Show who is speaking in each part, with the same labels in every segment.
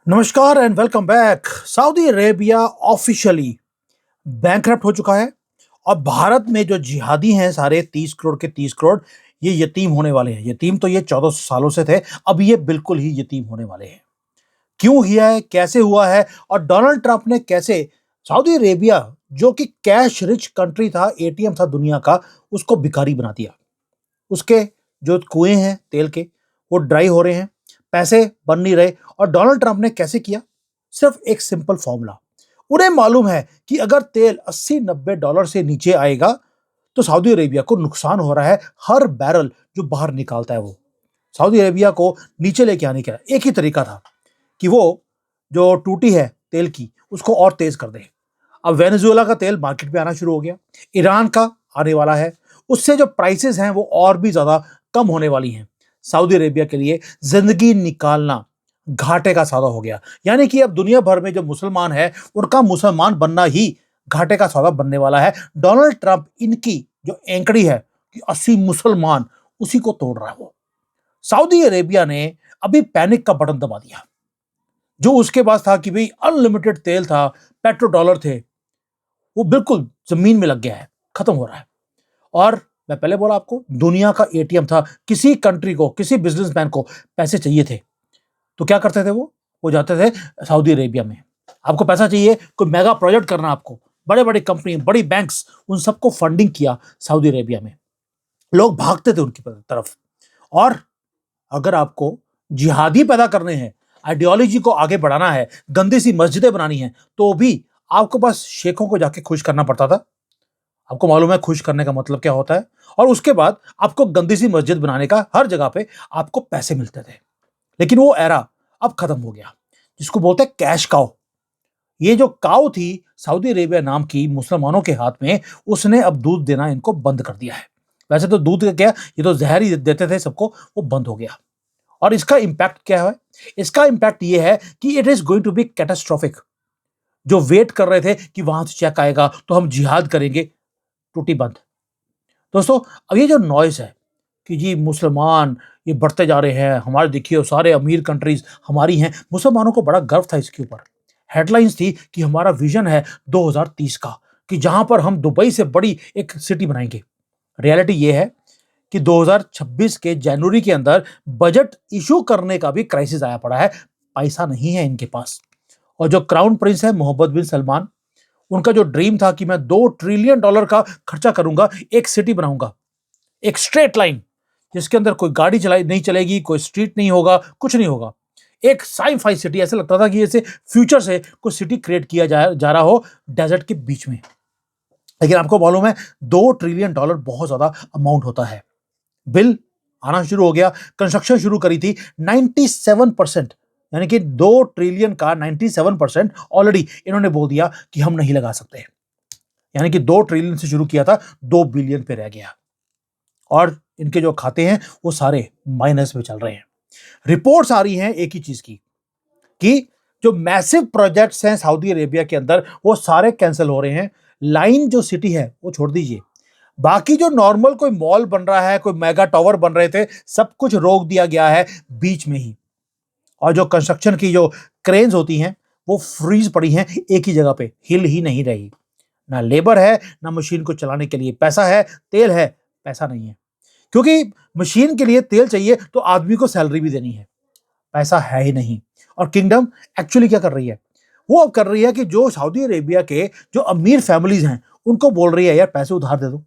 Speaker 1: नमस्कार and welcome back. Saudi Arabia officially bankrupt हो चुका है और भारत में जो जिहादी हैं सारे 30 करोड़ के 30 करोड़ ये यतीम होने वाले हैं। यतीम तो ये 1400 सालों से थे, अब ये बिल्कुल ही यतीम होने वाले हैं। क्यों हुआ है, कैसे हुआ है और डोनाल्ड ट्रंप ने कैसे सऊदी अरेबिया जो कि कैश रिच कंट्री था, एटीएम था दुनिया का, उसको भिखारी बना दिया। उसके जो कुएं हैं तेल के वो ड्राई हो रहे हैं, पैसे बन नहीं रहे। और डोनाल्ड ट्रंप ने कैसे किया? सिर्फ एक सिंपल फॉर्मूला। उन्हें मालूम है कि अगर तेल 80-90 डॉलर से नीचे आएगा तो सऊदी अरेबिया को नुकसान हो रहा है। हर बैरल जो बाहर निकालता है वो सऊदी अरेबिया को नीचे लेके आने का एक ही तरीका था कि वो जो टूटी है तेल की उसको और तेज कर दे। अब वेनेजुएला का तेल मार्केट में आना शुरू हो गया, ईरान का आने वाला है, उससे जो प्राइसेस हैं वो और भी ज्यादा कम होने वाली हैं। सऊदी अरेबिया के लिए जिंदगी निकालना घाटे का सौदा हो गया। यानी कि अब दुनिया भर में जो मुसलमान है उनका मुसलमान बनना ही घाटे का सौदा बनने वाला है। डोनाल्ड ट्रंप इनकी जो एंकड़ी है कि 80 मुसलमान, उसी को तोड़ रहा है वो। सऊदी अरेबिया ने अभी पैनिक का बटन दबा दिया। जो उसके पास था कि भाई अनलिमिटेड तेल था, पेट्रो डॉलर थे, वो बिल्कुल जमीन में लग गया है, खत्म हो रहा है। और मैं पहले बोला आपको, दुनिया का एटीएम था। किसी कंट्री को, किसी बिजनेसमैन को पैसे चाहिए थे तो क्या करते थे वो जाते थे सऊदी अरेबिया में। आपको पैसा चाहिए, कोई मेगा प्रोजेक्ट करना, आपको बड़े बड़े कंपनी, बड़ी बैंक्स, उन सबको फंडिंग किया सऊदी अरेबिया में। लोग भागते थे उनकी तरफ। और अगर आपको जिहादी पैदा करने हैं, आइडियोलॉजी को आगे बढ़ाना है, गंदी सी मस्जिदें बनानी है, तो भी आपको बस शेखों को जाके खुश करना पड़ता था। आपको मालूम है खुश करने का मतलब क्या होता है। और उसके बाद आपको गंदी सी मस्जिद बनाने का हर जगह पे आपको पैसे मिलते थे। लेकिन वो एरा अब खत्म हो गया, जिसको बोलते हैं कैश काउ। ये जो काउ थी सऊदी अरेबिया नाम की मुसलमानों के हाथ में, उसने अब दूध देना इनको बंद कर दिया है। वैसे तो दूध का क्या, ये तो जहर ही देते थे सबको, वो बंद हो गया। और इसका इंपैक्ट क्या है? इसका इंपैक्ट ये है कि it is going to be catastrophic. जो वेट कर रहे थे कि वहां से चेक आएगा तो हम जिहाद करेंगे, टूटी बंद। दोस्तों, अब ये जो नॉइस है कि जी मुसलमान ये बढ़ते जा रहे हैं, हमारे देखिए सारे अमीर कंट्रीज हमारी हैं, मुसलमानों को बड़ा गर्व था इसके ऊपर। हेडलाइंस थी कि हमारा विजन है 2030 का, कि जहां पर हम दुबई से बड़ी एक सिटी बनाएंगे। रियलिटी ये है कि 2026 के जनवरी के अंदर बजट इशू करने का भी क्राइसिस आया पड़ा है। पैसा नहीं है इनके पास। और जो क्राउन प्रिंस है मोहम्मद बिन सलमान, उनका जो ड्रीम था कि मैं $2 ट्रिलियन का खर्चा करूंगा, एक सिटी बनाऊंगा, एक स्ट्रेट लाइन जिसके अंदर कोई गाड़ी चलाई नहीं चलेगी, कोई स्ट्रीट नहीं होगा, कुछ नहीं होगा। एक साई-फाई सिटी, ऐसे लगता था कि जैसे फ्यूचर से कोई सिटी क्रिएट किया जा रहा हो डेजर्ट के बीच में। लेकिन आपको मालूम है $2 ट्रिलियन बहुत ज्यादा अमाउंट होता है। बिल आना शुरू हो गया, कंस्ट्रक्शन शुरू करी थी। 97%, यानी कि 2 ट्रिलियन का 97% ऑलरेडी इन्होंने बोल दिया कि हम नहीं लगा सकते। यानी कि 2 ट्रिलियन से शुरू किया था, 2 बिलियन पे रह गया। और इनके जो खाते हैं वो सारे माइनस में चल रहे हैं। रिपोर्ट्स आ रही हैं एक ही चीज की, कि जो मैसिव प्रोजेक्ट्स हैं सऊदी अरेबिया के अंदर वो सारे कैंसिल हो रहे हैं। लाइन जो सिटी है वो छोड़ दीजिए, बाकी जो नॉर्मल कोई मॉल बन रहा है, कोई मेगा टावर बन रहे थे, सब कुछ रोक दिया गया है बीच में ही। और जो कंस्ट्रक्शन की जो क्रेन्स होती हैं वो फ्रीज पड़ी हैं एक ही जगह पे, हिल ही नहीं रही। ना लेबर है, ना मशीन को चलाने के लिए पैसा है। तेल है, पैसा नहीं है। क्योंकि मशीन के लिए तेल चाहिए तो आदमी को सैलरी भी देनी है, पैसा है ही नहीं। और किंगडम एक्चुअली क्या कर रही है? वो अब कर रही है कि जो सऊदी अरेबिया के जो अमीर फैमिलीज हैं उनको बोल रही है यार पैसे उधार दे दो।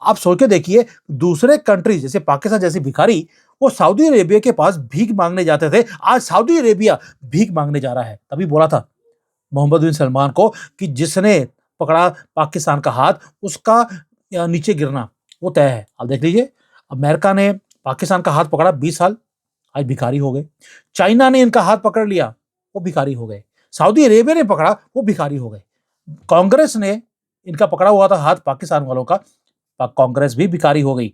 Speaker 1: आप सोच के देखिए, दूसरे कंट्री जैसे पाकिस्तान जैसी भिखारी, वो सऊदी अरेबिया के पास भीख मांगने जाते थे, आज सऊदी अरेबिया भीख मांगने जा रहा है। तभी बोला था मोहम्मद बिन सलमान को कि जिसने पकड़ा पाकिस्तान का हाथ, उसका नीचे गिरना वो तय है। अब देख लीजिए, अमेरिका ने पाकिस्तान का हाथ पकड़ा 20 साल, आज भिखारी हो गए। चाइना ने इनका हाथ पकड़ लिया, वो भिखारी हो गए। सऊदी अरेबिया ने पकड़ा, वो भिखारी हो गए। कांग्रेस ने इनका पकड़ा हुआ था हाथ पाकिस्तान वालों का, कांग्रेस भी भिखारी हो गई।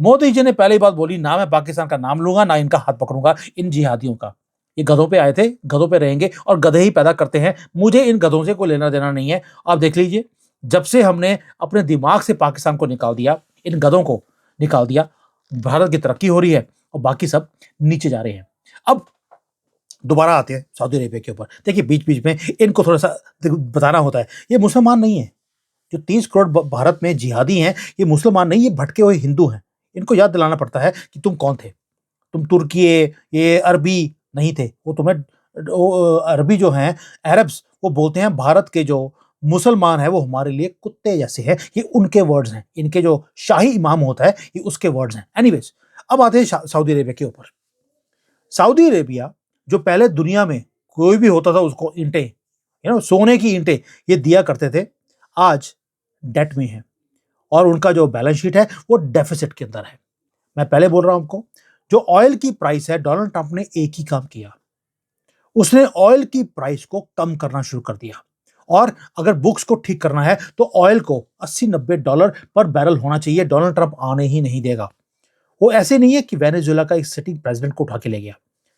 Speaker 1: मोदी जी ने पहले ही बात बोली, ना मैं पाकिस्तान का नाम लूंगा, ना इनका हाथ पकड़ूंगा इन जिहादियों का। ये गधों पे आए थे, गधों पे रहेंगे और गधे ही पैदा करते हैं। मुझे इन गधों से कोई लेना देना नहीं है। आप देख लीजिए, जब से हमने अपने दिमाग से पाकिस्तान को निकाल दिया, इन गधों को निकाल दिया, भारत की तरक्की हो रही है और बाकी सब नीचे जा रहे हैं। अब दोबारा आते हैं सऊदी अरेबिया के ऊपर। देखिए बीच बीच में इनको थोड़ा सा बताना होता है, ये मुसलमान नहीं है। जो 30 करोड़ भारत में जिहादी हैं, ये मुसलमान नहीं, ये भटके हुए हिंदू हैं। इनको याद दिलाना पड़ता है कि तुम कौन थे। तुम तुर्की ये अरबी नहीं थे। वो तुम्हें अरबी जो हैं, अरब्स, वो बोलते हैं भारत के जो मुसलमान है वो हमारे लिए कुत्ते जैसे हैं। ये उनके वर्ड्स हैं। इनके जो शाही इमाम होता है ये उसके वर्ड्स हैं। एनीवेज, अब आते हैं सऊदी अरेबिया के ऊपर। सऊदी अरेबिया जो पहले दुनिया में कोई भी होता था उसको ईंटें, सोने की ईंटें ये दिया करते थे, आज डेट में है और उनका जो बैलेंस शीट है वो डेफिसिट के अंदर है। मैं पहले बोल रहा हूं आपको, जो ऑयल की प्राइस है, डोनाल्ड ट्रंप ने एक ही काम किया, उसने ऑयल की प्राइस को कम करना शुरू कर दिया। और अगर बुक्स को ठीक करना है तो ऑयल को $80-90 पर बैरल होना चाहिए। डोनाल्ड ट्रंप आने ही नहीं देगा। वो ऐसे नहीं है कि वेनेजुएला का एक सिटिंग प्रेसिडेंट को उठा के ले गया।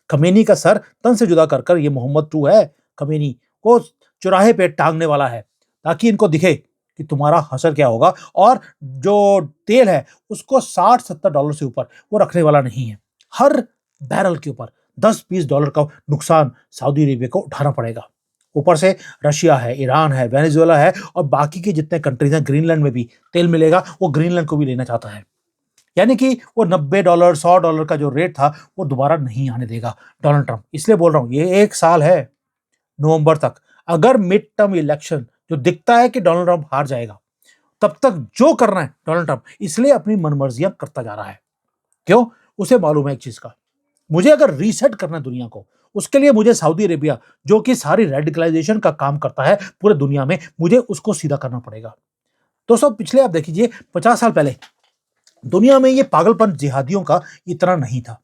Speaker 1: खमेनी का सर तन से जुदा कर कर ये मोहम्मद टू है, खमेनी को चौराहे पे टांगने वाला है, ताकि इनको दिखे कि तुम्हारा हशर क्या होगा। और जो तेल है उसको $60-70 से ऊपर वो रखने वाला नहीं है। हर बैरल के ऊपर $10-20 का नुकसान सऊदी अरेबिया को उठाना पड़ेगा। ऊपर से रशिया है, ईरान है, वेनेजुएला है और बाकी के जितने कंट्रीज हैं, ग्रीनलैंड में भी तेल मिलेगा, वो ग्रीनलैंड को भी लेना चाहता है। यानी कि वो $90 $100 का जो रेट था वो दोबारा नहीं आने देगा डोनाल्ड ट्रंप। इसलिए बोल रहा हूं, ये 1 साल है, नवंबर तक। अगर मिड टर्म इलेक्शन जो दिखता है कि डोनाल्ड ट्रंप हार जाएगा, तब तक जो करना है डोनाल्ड ट्रंप इसलिए अपनी मनमर्जियां करता जा रहा है। क्यों? उसे मालूम है एक चीज का, मुझे अगर रीसेट करना है दुनिया को, उसके लिए मुझे सऊदी अरेबिया जो कि सारी रेडिकलाइजेशन का काम करता है पूरे दुनिया में, मुझे उसको सीधा करना पड़ेगा। दोस्तों, पिछले आप देखिए 50 साल पहले दुनिया में ये पागलपन जिहादियों का इतना नहीं था।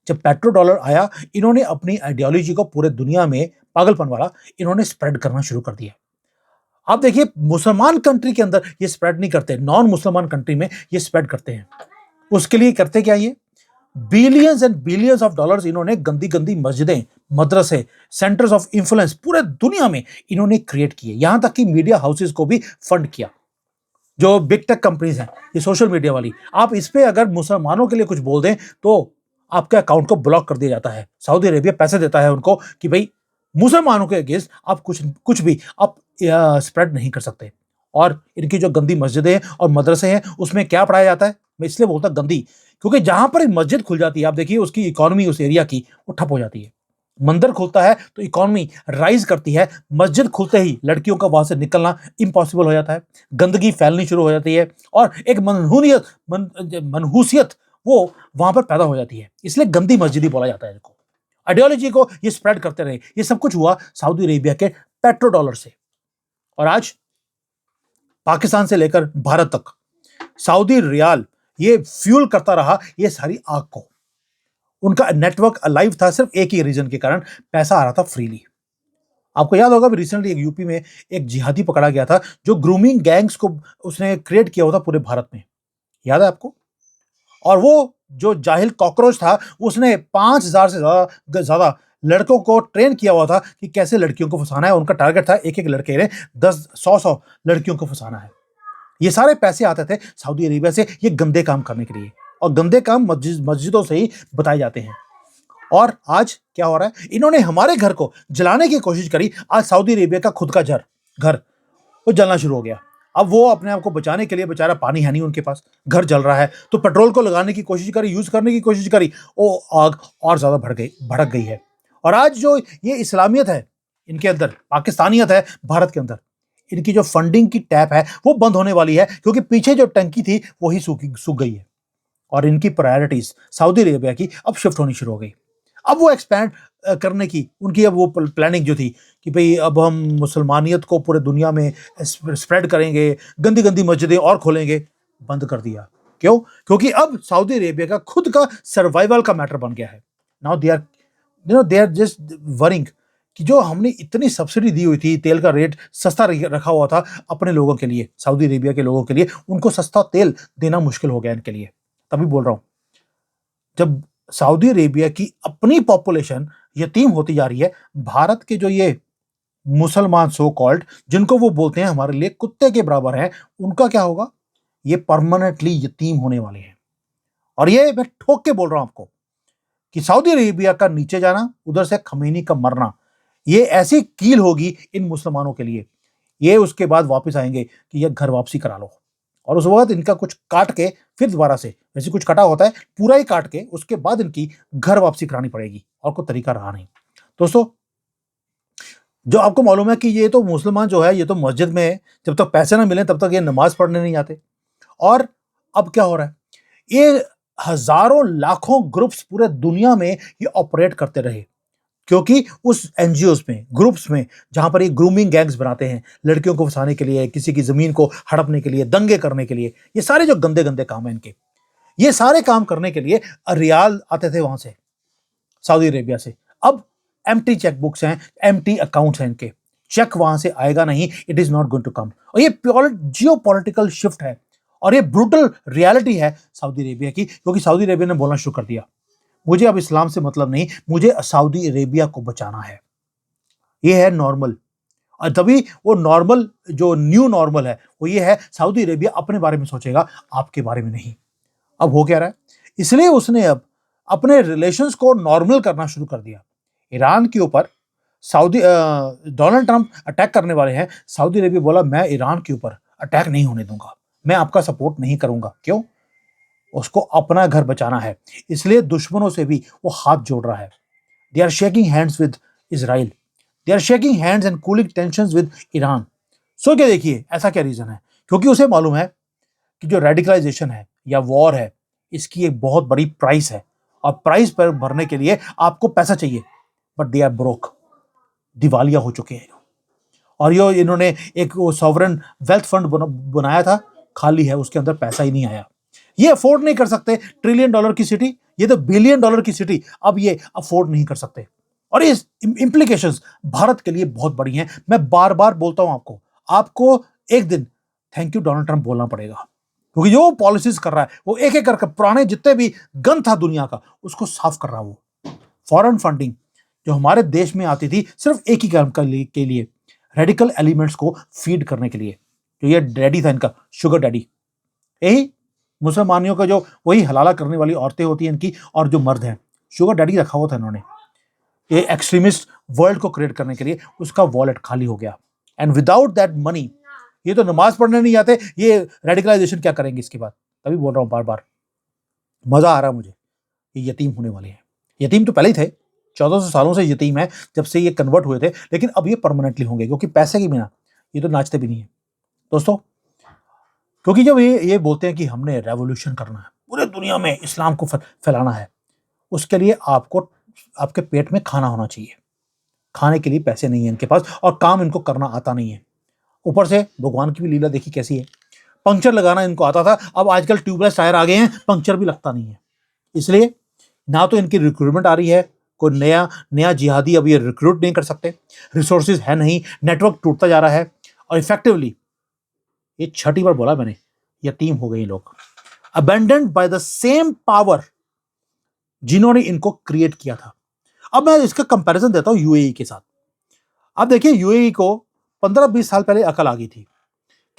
Speaker 1: जब पेट्रो डॉलर आया, इन्होंने अपनी आइडियोलॉजी को पूरे दुनिया में पागलपन वाला इन्होंने स्प्रेड करना शुरू कर दिया। आप देखिए, मुसलमान कंट्री के अंदर ये स्प्रेड नहीं करते, नॉन मुसलमान कंट्री में ये स्प्रेड करते हैं। उसके लिए करते क्या, ये billions and billions of dollars इन्होंने गंदी गंदी मस्जिदें, मदरसे, सेंटर्स ऑफ इंफ्लुएंस पूरे दुनिया में इन्होंने क्रिएट किए। यहां तक कि मीडिया हाउसेस को भी फंड किया। जो बिग टेक कंपनीज हैं, ये सोशल मीडिया वाली, आप इस पे अगर मुसलमानों के लिए कुछ बोल दें तो आपके अकाउंट को ब्लॉक कर दिया जाता है। सऊदी अरेबिया पैसे देता है उनको कि भाई मुसलमानों के अगेंस्ट आप कुछ कुछ भी आप स्प्रेड नहीं कर सकते। और इनकी जो गंदी मस्जिदें और मदरसे हैं उसमें क्या पढ़ाया जाता है, मैं इसलिए बोलता गंदी, क्योंकि जहां पर एक मस्जिद खुल जाती है, आप देखिए उसकी इकोनॉमी उस एरिया की वो ठप हो जाती है। मंदिर खुलता है तो इकोनॉमी राइज करती है, मस्जिद खुलते ही लड़कियों का वहां से निकलना इम्पॉसिबल हो जाता है, गंदगी फैलनी शुरू हो जाती है और एक मनहूसियत वो वहां पर पैदा हो जाती है। इसलिए गंदी मस्जिद ही बोला जाता है इनको। आइडियोलॉजी को ये स्प्रेड करते रहे। ये सब कुछ हुआ सऊदी अरेबिया के पेट्रो डॉलर से। और आज पाकिस्तान से लेकर भारत तक सऊदी रियाल ये फ्यूल करता रहा ये सारी आग को। उनका नेटवर्क अलाइव था सिर्फ एक ही रीजन के कारण, पैसा आ रहा था फ्रीली। आपको याद होगा रिसेंटली एक यूपी में एक जिहादी पकड़ा गया था जो ग्रूमिंग गैंग्स को उसने क्रिएट किया हुआ था पूरे भारत में। याद है आपको? और वो जो जाहिल कॉकरोच था उसने 5,000 से ज्यादा लड़कों को ट्रेन किया हुआ था कि कैसे लड़कियों को फंसाना है। उनका टारगेट था एक एक लड़के ने 10 100 लड़कियों को फंसाना है। ये सारे पैसे आते थे सऊदी अरेबिया से ये गंदे काम करने के लिए, और गंदे काम मस्जिदों से ही बताए जाते हैं। और आज क्या हो रहा है, इन्होंने हमारे घर को जलाने की कोशिश करी। आज सऊदी अरेबिया का खुद का घर वो जलना शुरू हो गया। अब वो अपने आप को बचाने के लिए, बेचारा पानी है नहीं उनके पास, घर जल रहा है तो पेट्रोल को लगाने की कोशिश करी, यूज करने की कोशिश करी, वो आग और ज्यादा भड़क गई है। और आज जो ये इस्लामियत है इनके अंदर, पाकिस्तानियत है भारत के अंदर, इनकी जो फंडिंग की टैप है वो बंद होने वाली है, क्योंकि पीछे जो टंकी थी वही सूख गई है। और इनकी प्रायोरिटीज सऊदी अरेबिया की अब शिफ्ट होनी शुरू हो गई। अब वो एक्सपैंड करने की उनकी अब वो प्लानिंग जो थी कि भाई अब हम मुसलमानियत को पूरे दुनिया में स्प्रेड करेंगे, गंदी गंदी मस्जिदें और खोलेंगे, बंद कर दिया। क्यों? क्योंकि अब सऊदी अरेबिया का खुद का सर्वाइवल का मैटर बन गया है। Now they are just worrying कि जो हमने इतनी सब्सिडी दी हुई थी, तेल का रेट सस्ता रखा हुआ था अपने लोगों के लिए, सऊदी अरेबिया के लोगों के लिए, उनको सस्ता तेल देना मुश्किल हो गया इनके लिए। तभी बोल रहा हूं, जब सऊदी अरेबिया की अपनी पॉपुलेशन यतीम होती जा रही है, भारत के जो ये मुसलमान सो कॉल्ड, जिनको वो बोलते हैं हमारे लिए कुत्ते के बराबर हैं, उनका क्या होगा? ये परमानेंटली यतीम होने वाले हैं। और ये मैं ठोक के बोल रहा हूं आपको, कि सऊदी अरेबिया का नीचे जाना, उधर से खमीनी का मरना, ये ऐसी कील होगी इन मुसलमानों के लिए। ये उसके बाद वापस आएंगे कि ये घर वापसी करा लो, और उस वक्त इनका कुछ काट के फिर दोबारा से, वैसे कुछ कटा होता है पूरा ही काट के, उसके बाद इनकी घर वापसी करानी पड़ेगी, और कोई तरीका रहा नहीं। दोस्तों, जो आपको मालूम है कि ये तो मुसलमान जो है, ये तो मस्जिद में जब तक पैसे ना मिले तब तक ये नमाज पढ़ने नहीं आते। और अब क्या हो रहा है, ये हजारों लाखों ग्रुप्स पूरे दुनिया में ये ऑपरेट करते रहे, क्योंकि उस एनजीओस में, ग्रुप्स में, जहां पर ये ग्रूमिंग गैंग्स बनाते हैं लड़कियों को फंसाने के लिए, किसी की जमीन को हड़पने के लिए, दंगे करने के लिए, ये सारे जो गंदे गंदे काम है इनके, ये सारे काम करने के लिए रियाल आते थे वहां से, सऊदी अरेबिया से। अब एम्प्टी चेकबुक्स हैं, एम्प्टी अकाउंट्स हैं इनके, चेक वहां से आएगा नहीं, it is not going to come. और ये प्योर जियो पॉलिटिकल शिफ्ट है, और ये ब्रूटल रियलिटी है सऊदी अरेबिया की, क्योंकि सऊदी अरेबिया ने बोलना शुरू कर दिया, मुझे अब इस्लाम से मतलब नहीं, मुझे सऊदी अरेबिया को बचाना है। ये है नॉर्मल। और तभी वो नॉर्मल, जो न्यू नॉर्मल है, वो ये है सऊदी अरेबिया अपने बारे में सोचेगा, आपके बारे में नहीं। अब हो क्या रहा है, इसलिए उसने अब अपने रिलेशंस को नॉर्मल करना शुरू कर दिया। ईरान के ऊपर सऊदी डोनाल्ड ट्रंप अटैक करने वाले हैं, सऊदी अरेबिया बोला मैं ईरान के ऊपर अटैक नहीं होने दूंगा, मैं आपका सपोर्ट नहीं करूंगा। क्यों? उसको अपना घर बचाना है, इसलिए दुश्मनों से भी वो हाथ जोड़ रहा है। They are shaking hands with Israel, they are shaking hands and cooling tensions with Iran. So क्या, देखिए ऐसा क्या रीजन है, क्योंकि उसे मालूम है कि जो रेडिकलाइजेशन है या वॉर है, इसकी एक बहुत बड़ी प्राइस है, और प्राइस पर भरने के लिए आपको पैसा चाहिए, बट दे आर ब्रोक, दिवालिया हो चुके हैं। और यो इन्होंने एक सॉवरेन वेल्थ फंड बनाया था, खाली है, उसके अंदर पैसा ही नहीं आया। ये अफोर्ड नहीं कर सकते ट्रिलियन डॉलर की सिटी, ये तो बिलियन डॉलर की सिटी, अब ये अफोर्ड नहीं कर सकते। और इस इंप्लीकेशंस भारत के लिए बहुत बड़ी हैं। मैं बार बार बोलता हूं आपको, आपको एक दिन थैंक यू डोनाल्ड ट्रंप बोलना पड़ेगा, क्योंकि जो पॉलिसीज कर रहा है, वो एक एक करके पुराने जितने भी गंद था दुनिया का, उसको साफ कर रहा है। वो फॉरेन फंडिंग जो हमारे देश में आती थी सिर्फ एक ही काम के लिए, रेडिकल एलिमेंट्स को फीड करने के लिए, जो ये डैडी था इनका, शुगर डैडी, यही मुसलमानियों का जो वही हलाला करने वाली औरतें होती हैं इनकी, और जो मर्द हैं, शुगर डैडी रखा हुआ था इन्होंने, ये एक्सट्रीमिस्ट वर्ल्ड को क्रिएट करने के लिए। उसका वॉलेट खाली हो गया, एंड विदाउट दैट मनी ये तो नमाज पढ़ने नहीं जाते, ये रेडिकलाइजेशन क्या करेंगे इसके बाद। तभी बोल रहा हूं बार बार, मजा आ रहा है मुझे। ये यतीम होने वाले हैं, यतीम तो पहले ही थे, 1400 सालों से यतीम है, जब से ये कन्वर्ट हुए थे, लेकिन अब ये परमानेंटली होंगे, क्योंकि पैसे के बिना ये तो नाचते भी नहीं है दोस्तों। क्योंकि जब ये बोलते हैं कि हमने रेवोल्यूशन करना है, पूरे दुनिया में इस्लाम को फैलाना है, उसके लिए आपको आपके पेट में खाना होना चाहिए। खाने के लिए पैसे नहीं है इनके पास, और काम इनको करना आता नहीं है। ऊपर से भगवान की भी लीला देखी कैसी है, पंक्चर लगाना इनको आता था, अब आजकल ट्यूबलेस टायर आ गए हैं, पंक्चर भी लगता नहीं है। इसलिए ना तो इनकी रिक्रूटमेंट आ रही है, कोई नया नया जिहादी अब ये रिक्रूट नहीं कर सकते, रिसोर्सेज है नहीं, नेटवर्क टूटता जा रहा है, और इफेक्टिवली, ये छठी बार बोला मैंने, यतीम हो गए लोग, abandoned by the same power जिन्होंने इनको क्रिएट किया था। अब मैं इसका कंपैरिजन देता हूं यूएई के साथ। अब देखिए, यूएई को 15-20 साल पहले अकल आ गई थी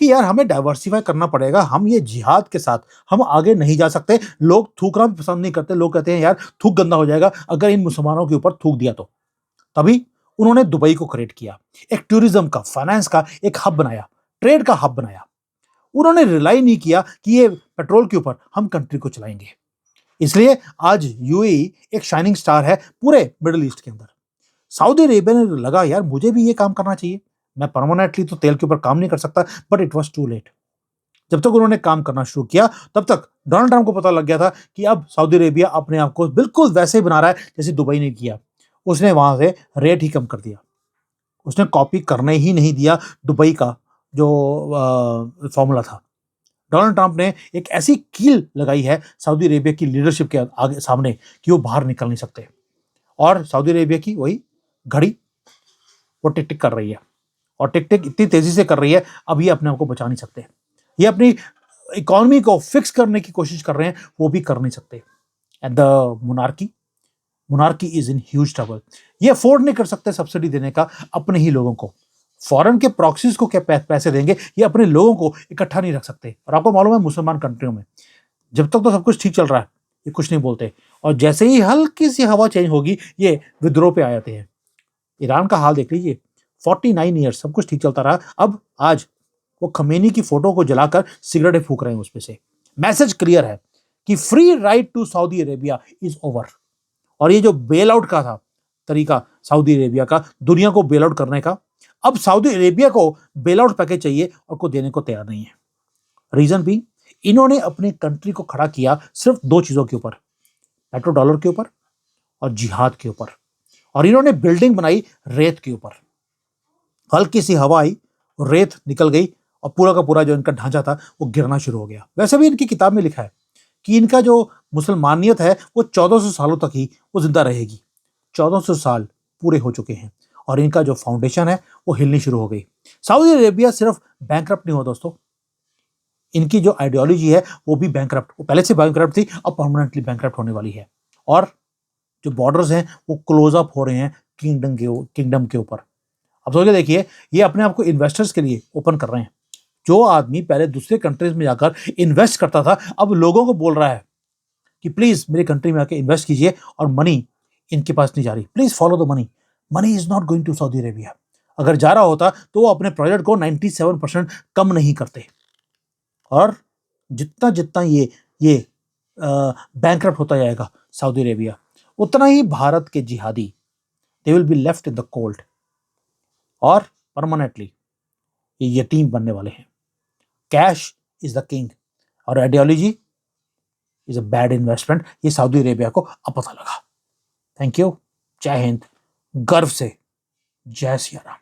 Speaker 1: कि यार हमें डाइवर्सिफाई करना पड़ेगा, हम ये जिहाद के साथ हम आगे नहीं जा सकते। लोग थूकना भी पसंद नहीं करते, लोग कहते हैं यार थूक गंदा हो जाएगा अगर इन मुसलमानों के ऊपर थूक दिया तो। तभी उन्होंने दुबई को क्रिएट किया, एक टूरिज्म का, फाइनेंस का एक हब बनाया, ट्रेड का हब बनाया। उन्होंने रिलाई नहीं किया कि ये पेट्रोल के ऊपर हम कंट्री को चलाएंगे। इसलिए आज यूएई एक शाइनिंग स्टार है पूरे मिडिल ईस्ट के अंदर। सऊदी अरेबिया ने लगा यार मुझे भी ये काम करना चाहिए, मैं परमानेंटली तो तेल के ऊपर काम नहीं कर सकता, but it was too late. जब तक उन्होंने काम करना शुरू किया, तब तक डोनाल्ड ट्रंप को पता लग गया था कि अब सऊदी अरेबिया अपने आप को बिल्कुल वैसे ही बना रहा है जैसे दुबई ने किया। उसने वहां से रेट ही कम कर दिया, उसने कॉपी करने ही नहीं दिया दुबई का जो फॉर्मूला था। डोनाल्ड ट्रंप ने एक ऐसी कील लगाई है सऊदी अरेबिया की लीडरशिप के आगे सामने कि वो बाहर निकल नहीं सकते, और सऊदी अरेबिया की वही घड़ी वो टिक टिक कर रही है, और टिक टिक इतनी तेजी से कर रही है, अब ये अपने आप को बचा नहीं सकते। ये अपनी इकोनॉमी को फिक्स करने की कोशिश कर रहे हैं, वो भी कर नहीं सकते। And the monarchy is in huge trouble. ये अफोर्ड नहीं कर सकते सब्सिडी देने का अपने ही लोगों को। फॉरेन के प्रॉक्सीज को क्या पैसे देंगे, ये अपने लोगों को इकट्ठा नहीं रख सकते। और आपको मालूम है मुसलमान कंट्रियों में जब तक तो सब कुछ ठीक चल रहा है, ये कुछ नहीं बोलते, और जैसे ही हल्की सी हवा चेंज होगी ये विद्रोह पे आ जाते हैं। ईरान का हाल देख लीजिए, 49 ईयर्स सब कुछ ठीक चलता रहा, अब आज वो खमेनी की फोटो को जलाकर सिगरेटें फूक रहे हैं उसमें से। मैसेज क्लियर है कि free ride to Saudi Arabia is over. और ये जो बेल आउट का था तरीका सऊदी अरेबिया का दुनिया को बेल आउट करने का, अब सऊदी अरेबिया को बेल आउट पैकेज चाहिए और को देने को तैयार नहीं है। रीजन भी, इन्होंने अपनी कंट्री को खड़ा किया सिर्फ दो चीजों के ऊपर, पेट्रो डॉलर के ऊपर और जिहाद के ऊपर। और इन्होंने बिल्डिंग बनाई रेत के ऊपर। हल्की सी हवा आई, रेत निकल गई और पूरा का पूरा जो इनका ढांचा था वो गिरना शुरू हो गया। वैसे भी इनकी किताब में लिखा है कि इनका जो मुसलमानियत है वो 1400 सालों तक ही वो जिंदा रहेगी। 1400 साल पूरे हो चुके हैं और इनका जो फाउंडेशन है वो हिलनी शुरू हो गई। सऊदी अरेबिया सिर्फ बैंकरप्ट नहीं हुआ दोस्तों, इनकी जो आइडियोलॉजी है वो भी बैंकरप्ट, वो पहले से बैंकरप्ट थी, अब परमानेंटली बैंकरप्ट होने वाली है। और जो बॉर्डर्स हैं वो क्लोज अप हो रहे हैं किंगडम के ऊपर। अब सोच के देखिए, ये अपने आप को इन्वेस्टर्स के लिए ओपन कर रहे हैं। जो आदमी पहले दूसरे कंट्रीज में जाकर इन्वेस्ट करता था, अब लोगों को बोल रहा है कि प्लीज मेरी कंट्री में आके इन्वेस्ट कीजिए, और मनी इनके पास नहीं जा रही, please follow the money. Money is not going to Saudi Arabia. अगर जा रहा होता तो वो अपने प्रोजेक्ट को 97% कम नहीं करते। और जितना जितना ये बैंकरप्ट होता जाएगा सऊदी अरेबिया, उतना ही भारत के जिहादी they will be left in the cold और परमानेंटली ये यतीम बनने वाले हैं। कैश इज द किंग और ideology is a bad investment. ये सऊदी अरेबिया को अब पता लगा। थैंक यू, जय हिंद, गर्व से जय सिया राम।